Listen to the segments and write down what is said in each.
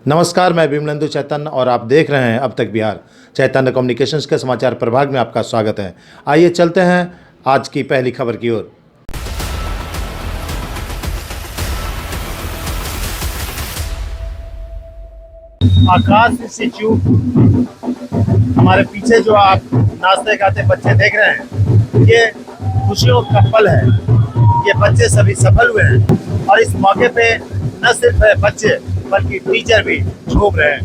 नमस्कार, मैं विमलेंदु चैतन्य और आप देख रहे हैं अब तक बिहार। चैतन्य कम्युनिकेशंस के समाचार प्रभाग में आपका स्वागत है। आइए चलते हैं आज की पहली खबर की ओर। आकाश इंस्टीट्यूट, हमारे पीछे जो आप नाचते गाते बच्चे देख रहे हैं, ये खुशियों का पल है। ये बच्चे सभी सफल हुए हैं और इस मौके पे न सिर्फ बच्चे बल्कि टीचर भी झूम रहे हैं।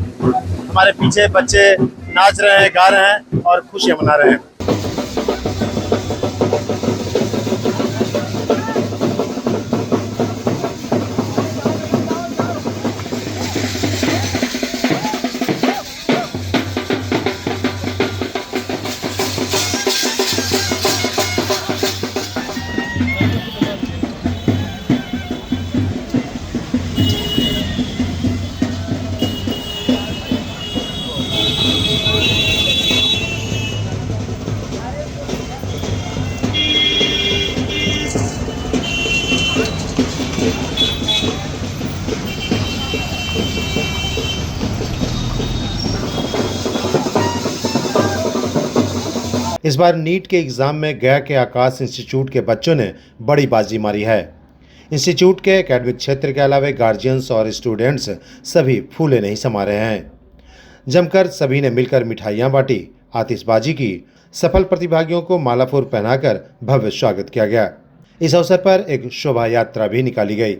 हमारे पीछे बच्चे नाच रहे हैं, गा रहे हैं और खुशियां मना रहे हैं। इस बार नीट के एग्जाम में गया के आकाश इंस्टीट्यूट के बच्चों ने बड़ी बाजी मारी है। इंस्टीट्यूट के एकेडमिक क्षेत्र के अलावा गार्जियंस और स्टूडेंट्स सभी फूले नहीं समा रहे हैं। जमकर सभी ने मिलकर मिठाइयां बांटी, आतिशबाजी की। सफल प्रतिभागियों को मालाफूल पहनाकर भव्य स्वागत किया गया। इस अवसर पर एक शोभा यात्रा भी निकाली गई,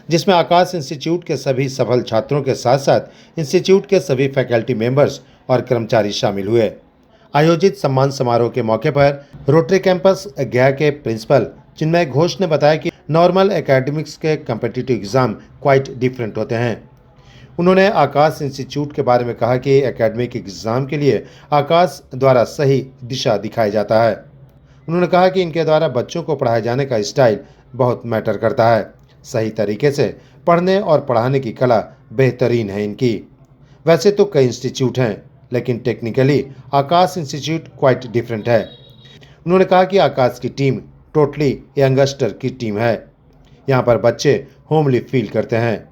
जिसमें आकाश इंस्टीट्यूट के सभी सफल छात्रों के साथ साथ इंस्टीट्यूट के सभी फैकल्टी मेंबर्स और कर्मचारी शामिल हुए। आयोजित सम्मान समारोह के मौके पर रोटरी कैंपस गया के प्रिंसिपल चिन्मय घोष ने बताया कि नॉर्मल एकेडमिक्स के कम्पिटिटिव एग्जाम क्वाइट डिफरेंट होते हैं। उन्होंने आकाश इंस्टीट्यूट के बारे में कहा कि एकेडमिक एग्जाम के लिए आकाश द्वारा सही दिशा दिखाया जाता है। उन्होंने कहा कि इनके द्वारा बच्चों को पढ़ाए जाने का स्टाइल बहुत मैटर करता है। सही तरीके से पढ़ने और पढ़ाने की कला बेहतरीन है इनकी। वैसे तो कई इंस्टीट्यूट हैं, लेकिन टेक्निकली आकाश इंस्टीट्यूट क्वाइट डिफरेंट है। उन्होंने कहा कि आकाश की टीम टोटली यंगस्टर की टीम है। यहाँ पर बच्चे होमली फील करते हैं।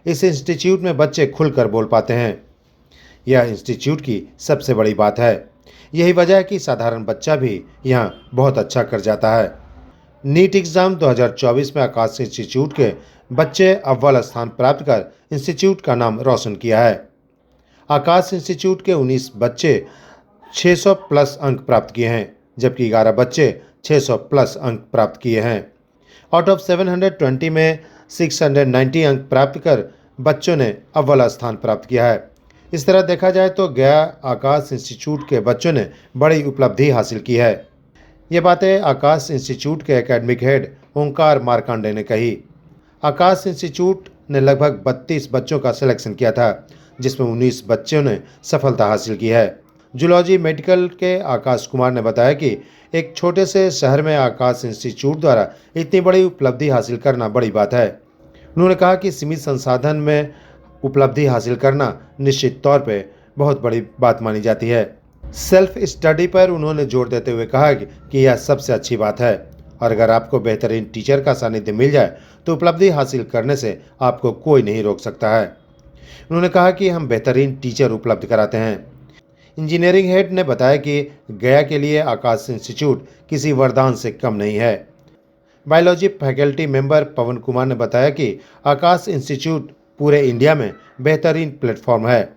इस इंस्टीट्यूट में बच्चे खुलकर बोल पाते हैं। यह इंस्टीट्यूट की सबसे बड़ी बात है। यही वजह है कि साधारण बच्चा भी यहाँ बहुत अच्छा कर जाता है। नीट एग्ज़ाम 2024 में आकाश इंस्टीट्यूट के बच्चे अव्वल स्थान प्राप्त कर इंस्टीट्यूट का नाम रोशन किया है। आकाश इंस्टीट्यूट के 19 बच्चे 600 प्लस अंक प्राप्त किए हैं, जबकि 11 बच्चे 600 प्लस अंक प्राप्त किए हैं। आउट ऑफ 720 में 690 अंक प्राप्त कर बच्चों ने अव्वल स्थान प्राप्त किया है। इस तरह देखा जाए तो गया आकाश इंस्टीट्यूट के बच्चों ने बड़ी उपलब्धि हासिल की है। ये बातें आकाश इंस्टीट्यूट के एकेडमिक हेड ओंकार मार्कंडे ने कही। आकाश इंस्टीट्यूट ने लगभग 32 बच्चों का सिलेक्शन किया था, जिसमें 19 बच्चों ने सफलता हासिल की है। जूलॉजी मेडिकल के आकाश कुमार ने बताया कि एक छोटे से शहर में आकाश इंस्टीट्यूट द्वारा इतनी बड़ी उपलब्धि हासिल करना बड़ी बात है। उन्होंने कहा कि सीमित संसाधन में उपलब्धि हासिल करना निश्चित तौर पे बहुत बड़ी बात मानी जाती है। सेल्फ स्टडी पर उन्होंने जोर देते हुए कहा कि यह सबसे अच्छी बात है और अगर आपको बेहतरीन टीचर का सानिध्य मिल जाए तो उपलब्धि हासिल करने से आपको कोई नहीं रोक सकता है। उन्होंने कहा कि हम बेहतरीन टीचर उपलब्ध कराते हैं। इंजीनियरिंग हेड ने बताया कि गया के लिए आकाश इंस्टीट्यूट किसी वरदान से कम नहीं है। बायोलॉजी फैकल्टी मेंबर पवन कुमार ने बताया कि आकाश इंस्टीट्यूट पूरे इंडिया में बेहतरीन प्लेटफॉर्म है।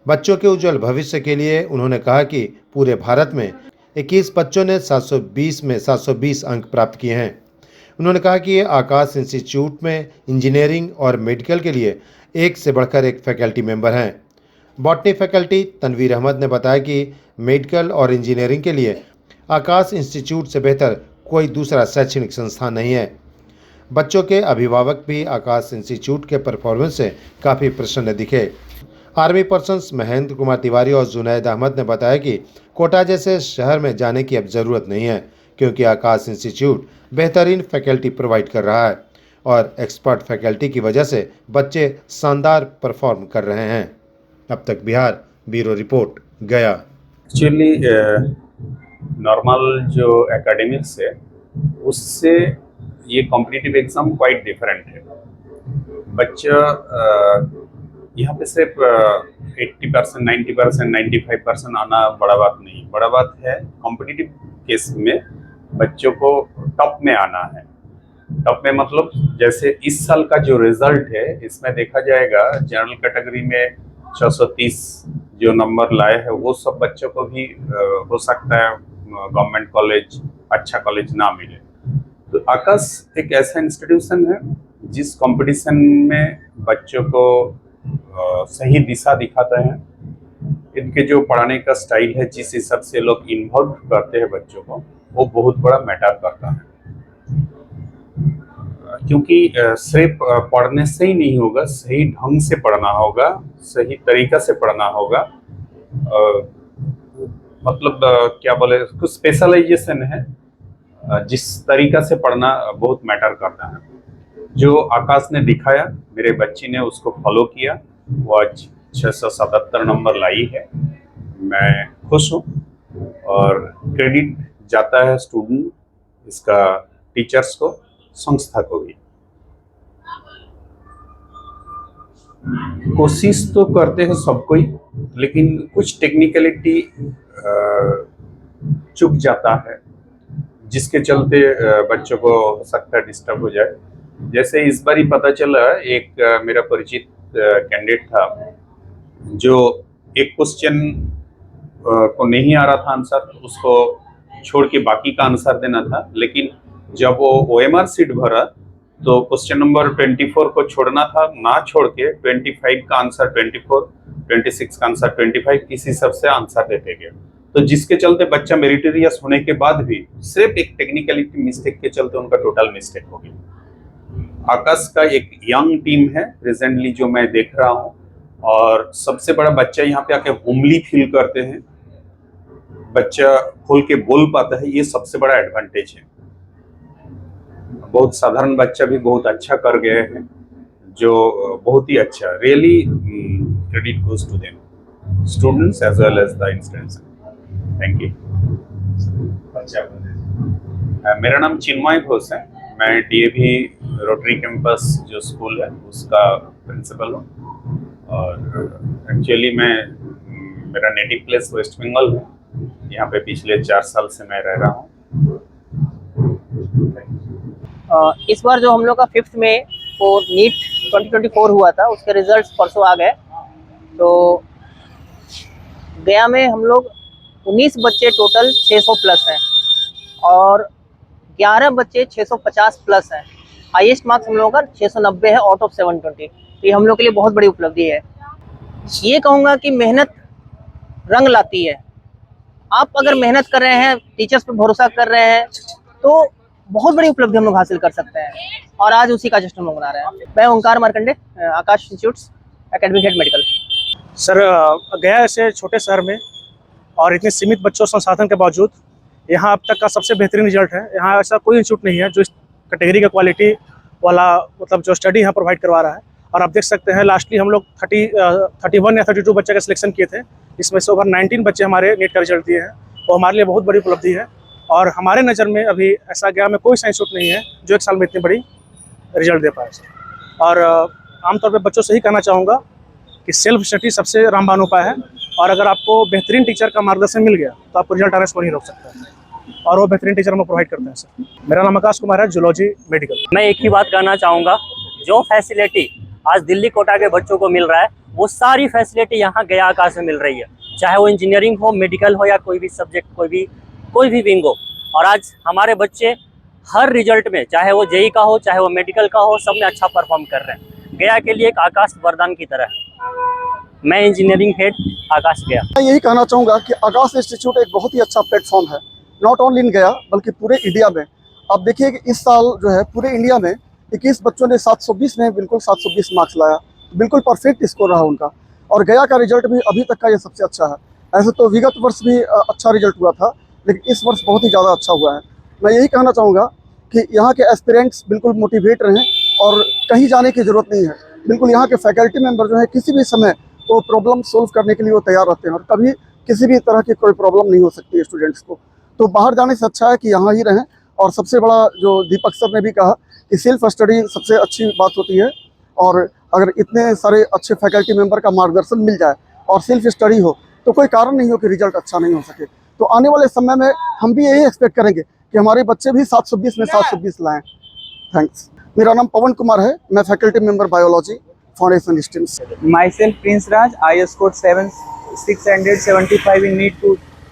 बच्चों के उज्जवल भविष्य के लिए उन्होंने कहा कि पूरे भारत में 21 बच्चों ने 720 में 720 अंक प्राप्त किए हैं। उन्होंने कहा कि आकाश इंस्टीट्यूट में इंजीनियरिंग और मेडिकल के लिए एक से बढ़कर एक फैकल्टी मेंबर हैं। बॉटनी फैकल्टी तनवीर अहमद ने बताया कि मेडिकल और इंजीनियरिंग के लिए आकाश इंस्टीट्यूट से बेहतर कोई दूसरा शैक्षणिक संस्थान नहीं है। बच्चों के अभिभावक भी आकाश इंस्टीट्यूट के परफॉर्मेंस से काफ़ी प्रसन्न दिखे। आर्मी पर्सन्स महेंद्र कुमार तिवारी और जुनैद अहमद ने बताया कि कोटा जैसे शहर में जाने की अब ज़रूरत नहीं है, क्योंकि आकाश इंस्टीट्यूट बेहतरीन फैकल्टी प्रोवाइड कर रहा है और एक्सपर्ट फैकल्टी की वजह से बच्चे शानदार परफॉर्म कर रहे हैं। अब तक बिहार ब्यूरो रिपोर्ट, गया। एक्चुअली नॉर्मल जो एकेडमिक्स है उससे ये कॉम्पिटिटिव एग्ज़ाम क्वाइट डिफरेंट है। बच्चा यहाँ पे सिर्फ 80%, 90%, 95% आना बड़ा बात नहीं, बड़ा बात है कॉम्पिटिटिव केस में बच्चों को टॉप में आना है। टॉप में मतलब जैसे इस साल का जो रिजल्ट है इसमें देखा जाएगा जनरल कैटेगरी में 630 जो नंबर लाए हैं वो सब बच्चों को भी हो सकता है गवर्नमेंट कॉलेज, अच्छा कॉलेज ना मिले। तो आकाश एक ऐसा इंस्टीट्यूशन है जिस कंपटीशन में बच्चों को सही दिशा दिखाता है। इनके जो पढ़ाने का स्टाइल है, जिस हिसाब से लोग इन्वॉल्व करते हैं बच्चों को, वो बहुत बड़ा मैटर करता है। क्योंकि सिर्फ पढ़ने से ही नहीं होगा, सही ढंग से पढ़ना होगा, सही तरीका से पढ़ना होगा। मतलब क्या बोले, कुछ स्पेशलाइजेशन है, जिस तरीका से पढ़ना बहुत मैटर करता है। जो आकाश ने दिखाया, मेरे बच्ची ने उसको फॉलो किया, वो आज 677 नंबर लाई है। मैं खुश हूँ और क्रेडिट जाता है स्टूडेंट, इसका टीचर्स को, संस्था को भी। कोशिश तो करते हैं सब कोई, लेकिन कुछ टेक्निकलिटी चुक जाता है, जिसके चलते बच्चों को हो सकता है डिस्टर्ब हो जाए। जैसे इस बार ही पता चला, एक मेरा परिचित कैंडिडेट था जो एक क्वेश्चन को नहीं आ रहा था आंसर, उसको छोड़ के बाकी का आंसर देना था। लेकिन जब वो OMR सीट भरा तो क्वेश्चन नंबर 24 को छोड़ना था, ना छोड़ के 25 का आंसर 24, 26 का आंसर 25, इस हिसाब से आंसर देते गए। तो जिसके चलते बच्चा मेरिटोरियस होने के बाद भी सिर्फ एक टेक्निकलिटी मिस्टेक के चलते उनका टोटल मिस्टेक हो गया। आकाश का एक यंग टीम है प्रेजेंटली जो मैं देख रहा हूँ, और सबसे बड़ा बच्चा यहाँ पे आके होमली फील करते हैं, बच्चा खोल के बोल पाता है, ये सबसे बड़ा एडवांटेज है। बहुत साधारण बच्चा भी बहुत अच्छा कर गए हैं, जो बहुत ही अच्छा, really credit goes to them, students as well as the institution. Thank you. मेरा नाम चिन्मय घोष है, मैं DAV रोटरी कैंपस जो स्कूल है उसका प्रिंसिपल हूँ। और एक्चुअली मेरा नेटिव प्लेस वेस्ट बंगाल है, यहाँ पे पिछले 4 साल से मैं रह रहा हूँ। इस बार जो हम लोग का 5th में वो नीट 2024 हुआ था, उसके रिजल्ट्स परसों आ गए। तो गया में हम लोग 19 बच्चे टोटल 600 प्लस हैं और 11 बच्चे 650 प्लस हैं। हाईएस्ट मार्क्स हम लोगों का 690 है आउट ऑफ 720। तो ये हम लोग के लिए बहुत बड़ी उपलब्धि है। ये कहूँगा कि मेहनत रंग लाती है। आप अगर मेहनत कर रहे हैं, टीचर्स पे भरोसा कर रहे हैं, तो बहुत बड़ी उपलब्धि हम लोग हासिल कर सकते हैं, और आज उसी का जश्न मना रहे हैं। मैं Omkar Markande, Aakash institutes, academic head medical. Sir, गया ऐसे छोटे शहर में और इतने सीमित बच्चों संसाधन के बावजूद यहाँ अब तक का सबसे बेहतरीन रिजल्ट है। यहाँ ऐसा कोई इंस्टीट्यूट नहीं है जो इस कैटेगरी का क्वालिटी वाला मतलब जो स्टडी यहाँ प्रोवाइड करवा रहा है। और आप देख सकते हैं लास्टली हम लोग 31 या 32 बच्चे का सिलेक्शन किए थे, इसमें से ओवर 19 बच्चे हमारे नीट का रिजल्ट दिए हैं। वो हमारे लिए बहुत बड़ी उपलब्धि है, और हमारे नज़र में अभी ऐसा गया में कोई सा इंस्टीट्यूट नहीं है जो एक साल में इतनी बड़ी रिजल्ट दे पाए। और आमतौर पर बच्चों से ही कहना चाहूँगा कि सेल्फ स्टडी सबसे रामबाण उपाय है, और अगर आपको बेहतरीन टीचर का मार्गदर्शन मिल गया तो आपको रिजल्ट आने से नहीं रोक सकता, और वो बेहतरीन टीचर हम प्रोवाइड करते हैं। सर, मेरा नाम आकाश कुमार है, जूलॉजी मेडिकल। मैं एक ही बात कहना चाहूँगा, जो फैसिलिटी आज दिल्ली कोटा के बच्चों को मिल रहा है, वो सारी फैसिलिटी यहाँ गया आकाश में मिल रही है, चाहे वो इंजीनियरिंग हो, मेडिकल हो, या कोई भी सब्जेक्ट, कोई भी विंग हो। और आज हमारे बच्चे हर रिजल्ट में, चाहे वो JEE का हो, चाहे वो मेडिकल का हो, सब में अच्छा परफॉर्म कर रहे हैं। गया के लिए एक आकाश वरदान की तरह है। मैं इंजीनियरिंग हेड आकाश गया। मैं यही कहना चाहूँगा कि आकाश इंस्टीट्यूट एक बहुत ही अच्छा प्लेटफॉर्म है, नॉट ओनली इन गया बल्कि पूरे इंडिया में। आप देखिए कि इस साल जो है पूरे इंडिया में 21 बच्चों ने 720 में बिल्कुल 720 मार्क्स लाया, बिल्कुल परफेक्ट स्कोर रहा उनका। और गया का रिजल्ट भी अभी तक का ये सबसे अच्छा है। ऐसे तो विगत वर्ष भी अच्छा रिजल्ट हुआ था, लेकिन इस वर्ष बहुत ही ज़्यादा अच्छा हुआ है। मैं यही कहना चाहूँगा कि यहाँ के एस्पिरेंट्स बिल्कुल मोटिवेट रहें और कहीं जाने की ज़रूरत नहीं है। बिल्कुल यहाँ के फैकल्टी मेंबर जो है किसी भी समय वो प्रॉब्लम सोल्व करने के लिए वो तैयार रहते हैं, और कभी किसी भी तरह की कोई प्रॉब्लम नहीं हो सकती है स्टूडेंट्स को। तो बाहर जाने से अच्छा है कि यहाँ ही रहें। और सबसे बड़ा जो दीपक सर ने भी कहा कि सेल्फ स्टडी सबसे अच्छी बात होती है, और अगर इतने सारे अच्छे फैकल्टी मेंबर का मार्गदर्शन मिल जाए और सेल्फ स्टडी हो तो कोई कारण नहीं हो कि रिजल्ट अच्छा नहीं हो सके। तो आने वाले समय में हम भी यही एक्सपेक्ट करेंगे कि हमारे बच्चे भी 720 में 720 लाएं। थैंक्स। मेरा नाम पवन कुमार है, मैं faculty member biology foundation streams. Myself Prince Raj, I scored 675 in NEET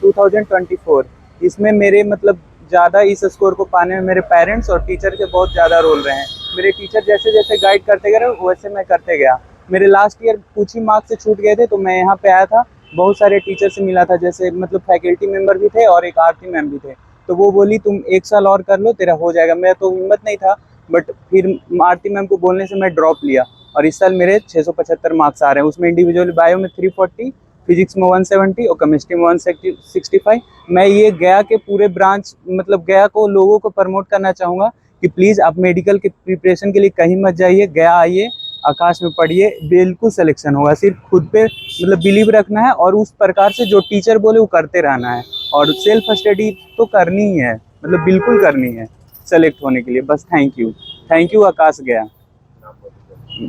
2024। इसमें मेरे मतलब ज़्यादा इस स्कोर को पाने में मेरे पेरेंट्स और टीचर के बहुत ज़्यादा रोल रहे हैं। मेरे टीचर जैसे जैसे गाइड करते गए वैसे मैं करते गया। मेरे लास्ट ईयर कुछ ही मार्क्स से छूट गए थे तो मैं यहाँ पे आया था, बहुत सारे टीचर से मिला था, जैसे मतलब फैकल्टी मेंबर भी थे और एक आरती मैम भी थे। तो वो बोली तुम 1 साल और कर लो, तेरा हो जाएगा। मेरा तो हिम्मत नहीं था, बट फिर आरती मैम को बोलने से मैं ड्रॉप लिया और इस साल मेरे 675 मार्क्स आ रहे हैं। उसमें इंडिविजुअल बायो में 340, फिजिक्स में 170 और केमिस्ट्री में 165। मैं ये गया के पूरे ब्रांच मतलब गया को लोगों को प्रमोट करना चाहूँगा कि प्लीज़ आप मेडिकल के प्रिपरेशन के लिए कहीं मत जाइए, गया आइए, आकाश में पढ़िए, बिल्कुल सिलेक्शन होगा। सिर्फ खुद पे मतलब बिलीव रखना है और उस प्रकार से जो टीचर बोले वो करते रहना है और सेल्फ स्टडी तो करनी ही है, मतलब बिल्कुल करनी है सेलेक्ट होने के लिए। बस थैंक यू आकाश गया।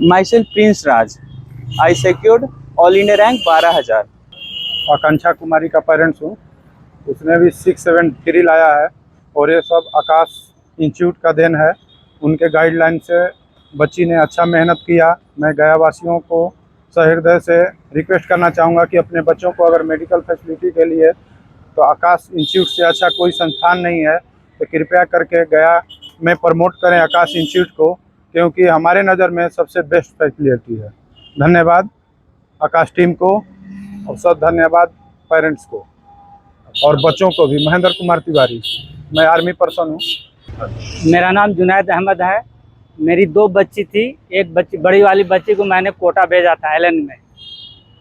My self Prince Raj, I secured all India rank 12,000। आकांक्षा कुमारी का पेरेंट्स हूँ, उसने भी 673 लाया है और ये सब आकाश इंस्टीट्यूट का देन है। उनके गाइडलाइन से बच्ची ने अच्छा मेहनत किया। मैं गया वासियों को सहृदय से रिक्वेस्ट करना चाहूँगा कि अपने बच्चों को अगर मेडिकल फैसिलिटी के लिए तो आकाश इंस्टीट्यूट से अच्छा कोई संस्थान नहीं है, तो कृपया करके गया में प्रमोट करें आकाश इंस्टीट्यूट को, क्योंकि हमारे नज़र में सबसे बेस्ट फैसिलिटी है। धन्यवाद आकाश टीम को और सब धन्यवाद पेरेंट्स को और बच्चों को भी। महेंद्र कुमार तिवारी, मैं आर्मी पर्सन हूँ। मेरा नाम जुनैद अहमद है। मेरी 2 बच्ची थी, एक बच्ची बड़ी वाली बच्ची को मैंने कोटा भेजा था एलन में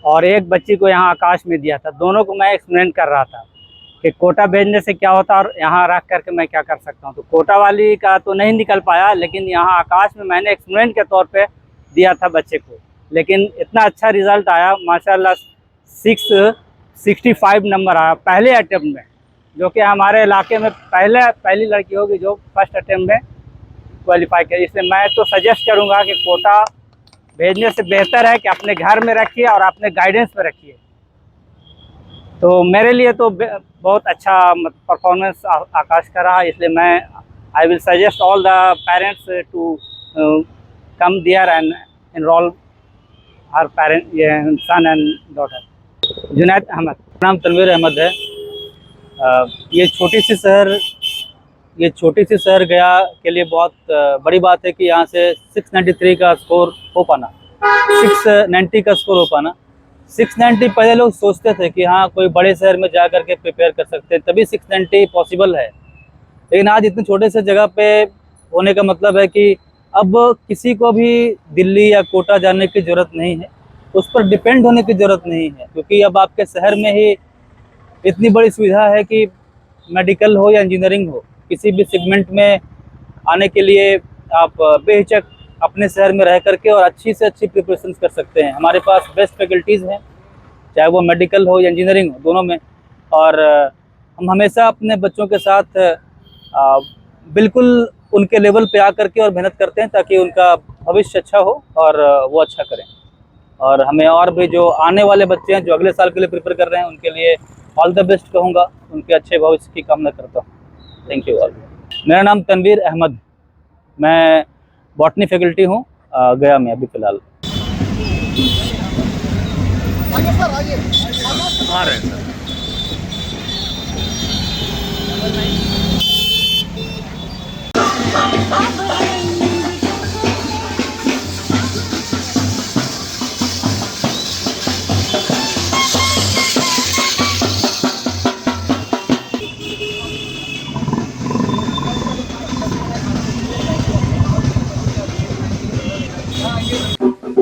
और एक बच्ची को यहाँ आकाश में दिया था। दोनों को मैं एक्सप्लेन कर रहा था कि कोटा भेजने से क्या होता है और यहाँ रख करके मैं क्या कर सकता हूँ। तो कोटा वाली का तो नहीं निकल पाया, लेकिन यहाँ आकाश में मैंने एक्सपेरिमेंट के तौर पे दिया था बच्चे को, लेकिन इतना अच्छा रिज़ल्ट आया माशाल्लाह। 665 नंबर आया पहले अटेम्प्ट में, जो कि हमारे इलाके में पहली लड़की होगी जो फर्स्ट अटेम्प्ट में क्वालिफाई करे। इसलिए मैं तो सजेस्ट करूँगा कि कोटा भेजने से बेहतर है कि अपने घर में रखिए और अपने गाइडेंस में रखिए। तो मेरे लिए तो बहुत अच्छा परफॉर्मेंस आकाश का रहा, इसलिए मैं I will suggest all the parents to come there and enrol her parent son and daughter. Junaid Ahmed, नाम तनवीर अहमद है। ये छोटी सी शहर गया के लिए बहुत बड़ी बात है कि यहाँ से 693 का स्कोर हो पाना, 690 का स्कोर हो पाना। 690 पहले लोग सोचते थे कि हाँ कोई बड़े शहर में जा कर के प्रिपेयर कर सकते हैं तभी 690 पॉसिबल है, लेकिन आज इतने छोटे से जगह पे होने का मतलब है कि अब किसी को भी दिल्ली या कोटा जाने की ज़रूरत नहीं है, उस पर डिपेंड होने की ज़रूरत नहीं है, क्योंकि अब आपके शहर में ही इतनी बड़ी सुविधा है कि मेडिकल हो या इंजीनियरिंग हो, किसी भी सेगमेंट में आने के लिए आप बेहिचक अपने शहर में रह करके और अच्छी से अच्छी प्रिपरेशन कर सकते हैं। हमारे पास बेस्ट फैकल्टीज़ हैं, चाहे वो मेडिकल हो या इंजीनियरिंग हो, दोनों में। और हम हमेशा अपने बच्चों के साथ बिल्कुल उनके लेवल पे आकर के और मेहनत करते हैं ताकि उनका भविष्य अच्छा हो और वो अच्छा करें। और हमें और भी जो आने वाले बच्चे हैं जो अगले साल के लिए प्रिपेयर कर रहे हैं उनके लिए ऑल द बेस्ट कहूँगा, उनके अच्छे भविष्य की कामना करता हूँ। Thank you all. मेरा नाम तनवीर अहमद, मैं बॉटनी फैकल्टी हूँ गया में अभी फ़िलहाल। आ रहे हैं सर।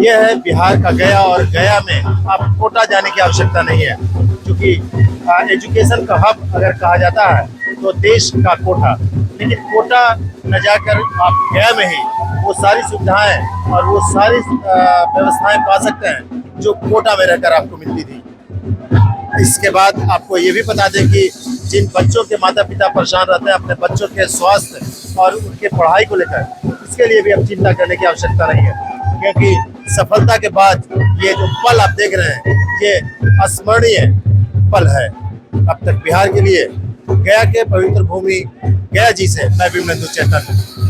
यह है बिहार का गया, और गया में आप कोटा जाने की आवश्यकता नहीं है, क्योंकि एजुकेशन का हब अगर कहा जाता है तो देश का कोटा। लेकिन कोटा न जाकर आप गया में ही वो सारी सुविधाएं और वो सारी व्यवस्थाएं पा सकते हैं जो कोटा में रहकर आपको मिलती थी। इसके बाद आपको ये भी बता दें कि जिन बच्चों के माता पिता परेशान रहते हैं अपने बच्चों के स्वास्थ्य और उनके पढ़ाई को लेकर, इसके लिए भी अब चिंता करने की आवश्यकता नहीं है, क्योंकि सफलता के बाद ये जो पल आप देख रहे हैं ये अस्मरणीय पल है। अब तक बिहार के लिए गया के पवित्र भूमि गया जी से मैं विमलेंदु चैतन्य।